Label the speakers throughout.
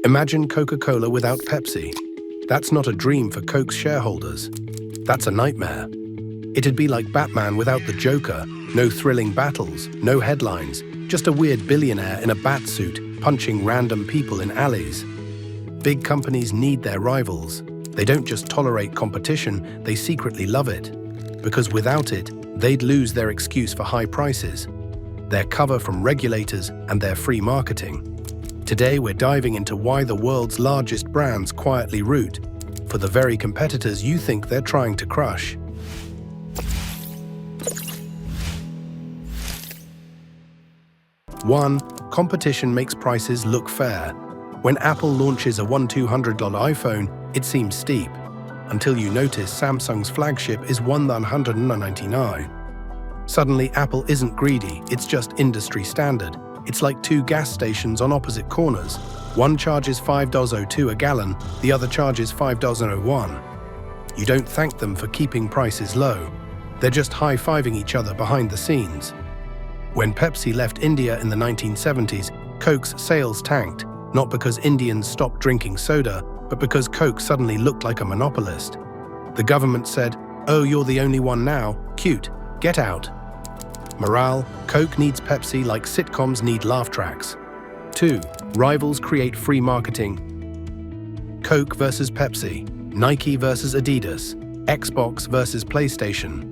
Speaker 1: Imagine Coca-Cola without Pepsi. That's not a dream for Coke's shareholders. That's a nightmare. It'd be like Batman without the Joker. No thrilling battles, no headlines, just a weird billionaire in a bat suit punching random people in alleys. Big companies need their rivals. They don't just tolerate competition, they secretly love it. Because without it, they'd lose their excuse for high prices, their cover from regulators, and their free marketing. Today, we're diving into why the world's largest brands quietly root for the very competitors you think they're trying to crush. One, competition makes prices look fair. When Apple launches a $200 iPhone, it seems steep, until you notice Samsung's flagship is $199. Suddenly, Apple isn't greedy, it's just industry standard. It's like two gas stations on opposite corners. One charges $5.02 a gallon, the other charges $5.01. You don't thank them for keeping prices low. They're just high-fiving each other behind the scenes. When Pepsi left India in the 1970s, Coke's sales tanked, not because Indians stopped drinking soda, but because Coke suddenly looked like a monopolist. The government said, "Oh, you're the only one now. Cute. Get out." Morale: Coke needs Pepsi like sitcoms need laugh tracks. 2. Rivals create free marketing. Coke versus Pepsi, Nike versus Adidas, Xbox versus PlayStation.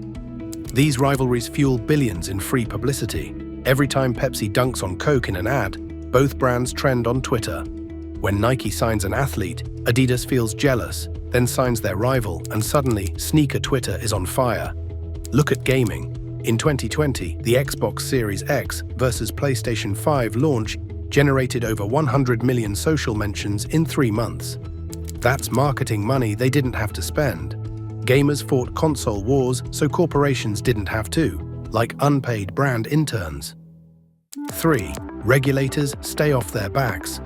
Speaker 1: These rivalries fuel billions in free publicity. Every time Pepsi dunks on Coke in an ad, both brands trend on Twitter. When Nike signs an athlete, Adidas feels jealous, then signs their rival, and suddenly sneaker Twitter is on fire. Look at gaming. In 2020, the Xbox Series X versus PlayStation 5 launch generated over 100 million social mentions in 3 months. That's marketing money they didn't have to spend. Gamers fought console wars so corporations didn't have to, like unpaid brand interns. 3. Regulators stay off their backs.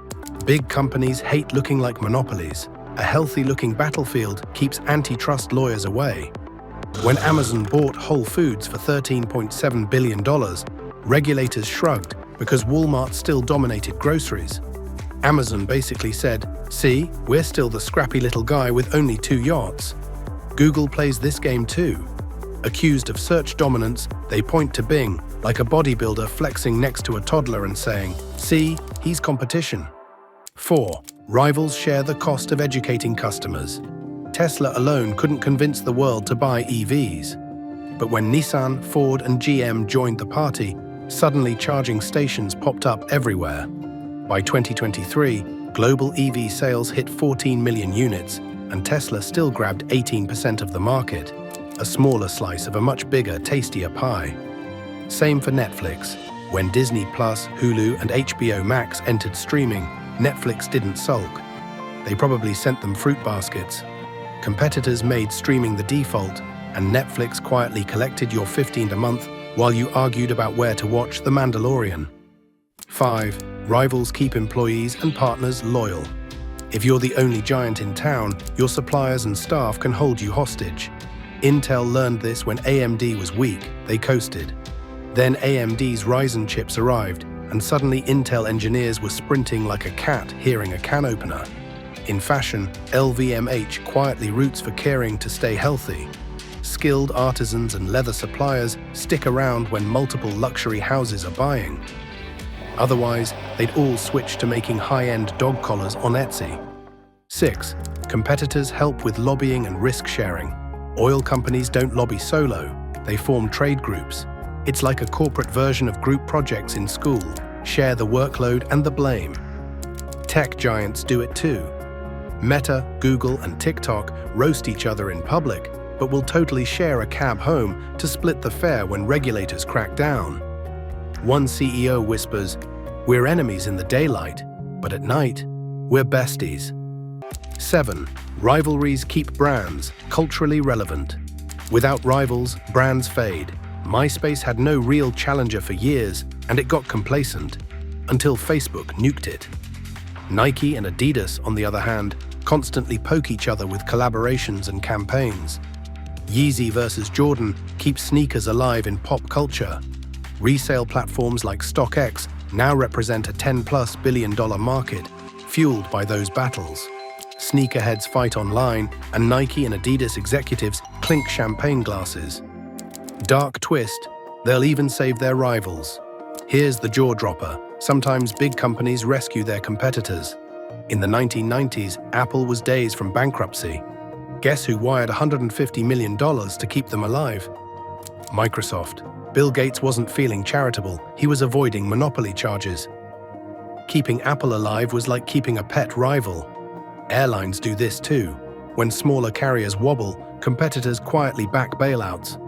Speaker 1: Big companies hate looking like monopolies. A healthy-looking battlefield keeps antitrust lawyers away. When Amazon bought Whole Foods for $13.7 billion, regulators shrugged because Walmart still dominated groceries. Amazon basically said, "See, we're still the scrappy little guy with only 2 yachts." Google plays this game too. Accused of search dominance, they point to Bing, like a bodybuilder flexing next to a toddler and saying, "See, he's competition." 4. Rivals share the cost of educating customers. Tesla alone couldn't convince the world to buy EVs. But when Nissan, Ford, and GM joined the party, suddenly charging stations popped up everywhere. By 2023, global EV sales hit 14 million units, and Tesla still grabbed 18% of the market, a smaller slice of a much bigger, tastier pie. Same for Netflix. When Disney+, Hulu, and HBO Max entered streaming, Netflix didn't sulk. They probably sent them fruit baskets. Competitors made streaming the default, and Netflix quietly collected your $15 a month while you argued about where to watch The Mandalorian. 5. Rivals keep employees and partners loyal. If you're the only giant in town, your suppliers and staff can hold you hostage. Intel learned this when AMD was weak, they coasted. Then AMD's Ryzen chips arrived, and suddenly Intel engineers were sprinting like a cat hearing a can opener. In fashion, LVMH quietly roots for caring to stay healthy. Skilled artisans and leather suppliers stick around when multiple luxury houses are buying. Otherwise, they'd all switch to making high-end dog collars on Etsy. 6. Competitors help with lobbying and risk sharing. Oil companies don't lobby solo, they form trade groups. It's like a corporate version of group projects in school. Share the workload and the blame. Tech giants do it too. Meta, Google, and TikTok roast each other in public, but will totally share a cab home to split the fare when regulators crack down. One CEO whispers, "We're enemies in the daylight, but at night, we're besties." 7. Rivalries keep brands culturally relevant. Without rivals, brands fade. MySpace had no real challenger for years, and it got complacent, until Facebook nuked it. Nike and Adidas, on the other hand, constantly poke each other with collaborations and campaigns. Yeezy versus Jordan keep sneakers alive in pop culture. Resale platforms like StockX now represent a $10+ billion market, fueled by those battles. Sneakerheads fight online, and Nike and Adidas executives clink champagne glasses. Dark twist, they'll even save their rivals. Here's the jaw-dropper. Sometimes big companies rescue their competitors. In the 1990s, Apple was days from bankruptcy. Guess who wired $150 million to keep them alive? Microsoft. Bill Gates wasn't feeling charitable, he was avoiding monopoly charges. Keeping Apple alive was like keeping a pet rival. Airlines do this too. When smaller carriers wobble, competitors quietly back bailouts.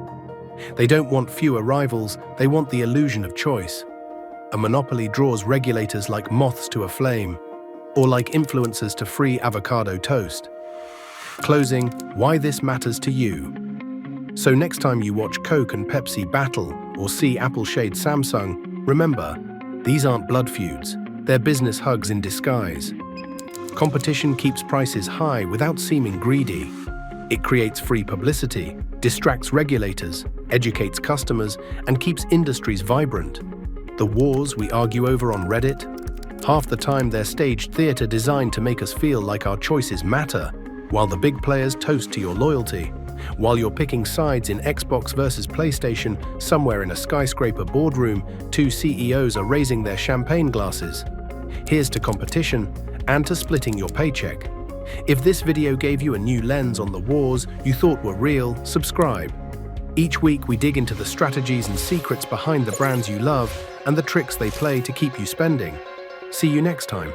Speaker 1: They don't want fewer rivals, they want the illusion of choice. A monopoly draws regulators like moths to a flame, or like influencers to free avocado toast. Closing, why this matters to you. So next time you watch Coke and Pepsi battle or see Apple shade Samsung, remember, these aren't blood feuds, they're business hugs in disguise. Competition keeps prices high without seeming greedy. It creates free publicity, distracts regulators, educates customers, and keeps industries vibrant. The wars we argue over on Reddit? Half the time they're staged theater designed to make us feel like our choices matter, while the big players toast to your loyalty. While you're picking sides in Xbox versus PlayStation, somewhere in a skyscraper boardroom, two CEOs are raising their champagne glasses. Here's to competition and to splitting your paycheck. If this video gave you a new lens on the wars you thought were real, subscribe. Each week we dig into the strategies and secrets behind the brands you love and the tricks they play to keep you spending. See you next time.